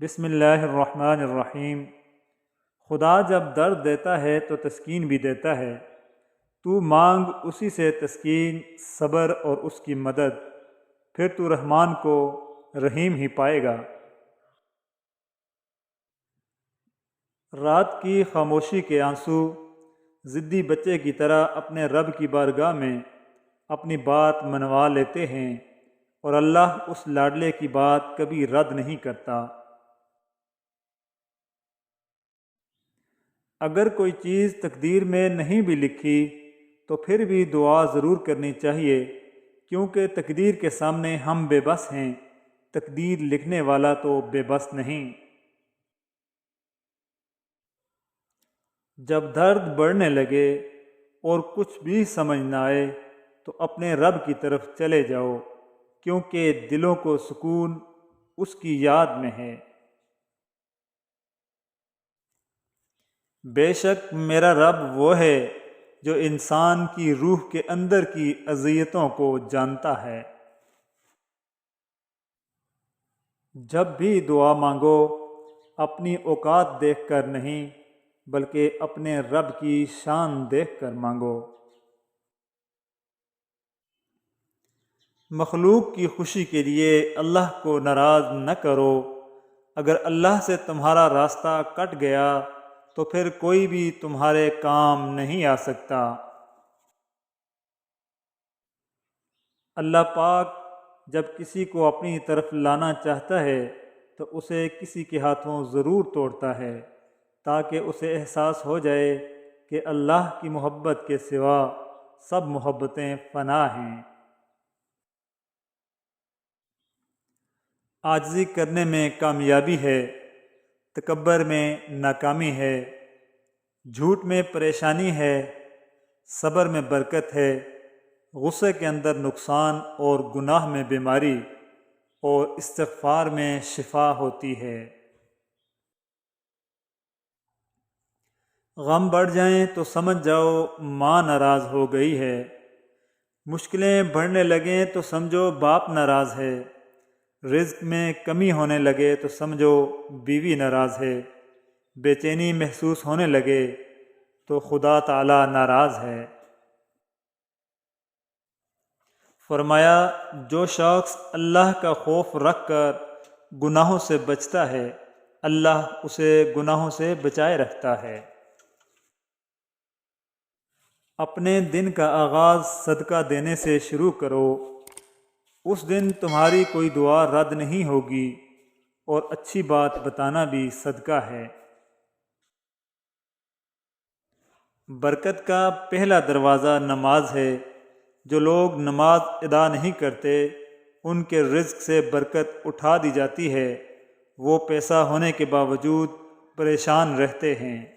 بسم اللہ الرحمن الرحیم۔ خدا جب درد دیتا ہے تو تسکین بھی دیتا ہے۔ تو مانگ اسی سے تسکین، صبر اور اس کی مدد، پھر تو رحمان کو رحیم ہی پائے گا۔ رات کی خاموشی کے آنسو ضدی بچے کی طرح اپنے رب کی بارگاہ میں اپنی بات منوا لیتے ہیں، اور اللہ اس لاڈلے کی بات کبھی رد نہیں کرتا۔ اگر کوئی چیز تقدیر میں نہیں بھی لکھی تو پھر بھی دعا ضرور کرنی چاہیے، کیونکہ تقدیر کے سامنے ہم بے بس ہیں، تقدیر لکھنے والا تو بے بس نہیں۔ جب درد بڑھنے لگے اور کچھ بھی سمجھ نہ آئے تو اپنے رب کی طرف چلے جاؤ، کیونکہ دلوں کو سکون اس کی یاد میں ہے۔ بے شک میرا رب وہ ہے جو انسان کی روح کے اندر کی اذیتوں کو جانتا ہے۔ جب بھی دعا مانگو اپنی اوقات دیکھ کر نہیں، بلکہ اپنے رب کی شان دیکھ کر مانگو۔ مخلوق کی خوشی کے لیے اللہ کو ناراض نہ کرو۔ اگر اللہ سے تمہارا راستہ کٹ گیا تو پھر کوئی بھی تمہارے کام نہیں آ سکتا۔ اللہ پاک جب کسی کو اپنی طرف لانا چاہتا ہے تو اسے کسی کے ہاتھوں ضرور توڑتا ہے، تاکہ اسے احساس ہو جائے کہ اللہ کی محبت کے سوا سب محبتیں فنا ہیں۔ عاجزی کرنے میں کامیابی ہے، تکبر میں ناکامی ہے، جھوٹ میں پریشانی ہے، صبر میں برکت ہے، غصے کے اندر نقصان اور گناہ میں بیماری اور استغفار میں شفا ہوتی ہے۔ غم بڑھ جائیں تو سمجھ جاؤ ماں ناراض ہو گئی ہے، مشکلیں بڑھنے لگیں تو سمجھو باپ ناراض ہے، رزق میں کمی ہونے لگے تو سمجھو بیوی ناراض ہے، بے چینی محسوس ہونے لگے تو خدا تعالی ناراض ہے۔ فرمایا جو شخص اللہ کا خوف رکھ کر گناہوں سے بچتا ہے، اللہ اسے گناہوں سے بچائے رکھتا ہے۔ اپنے دن کا آغاز صدقہ دینے سے شروع کرو، اس دن تمہاری کوئی دعا رد نہیں ہوگی، اور اچھی بات بتانا بھی صدقہ ہے۔ برکت کا پہلا دروازہ نماز ہے۔ جو لوگ نماز ادا نہیں کرتے ان کے رزق سے برکت اٹھا دی جاتی ہے، وہ پیسہ ہونے کے باوجود پریشان رہتے ہیں۔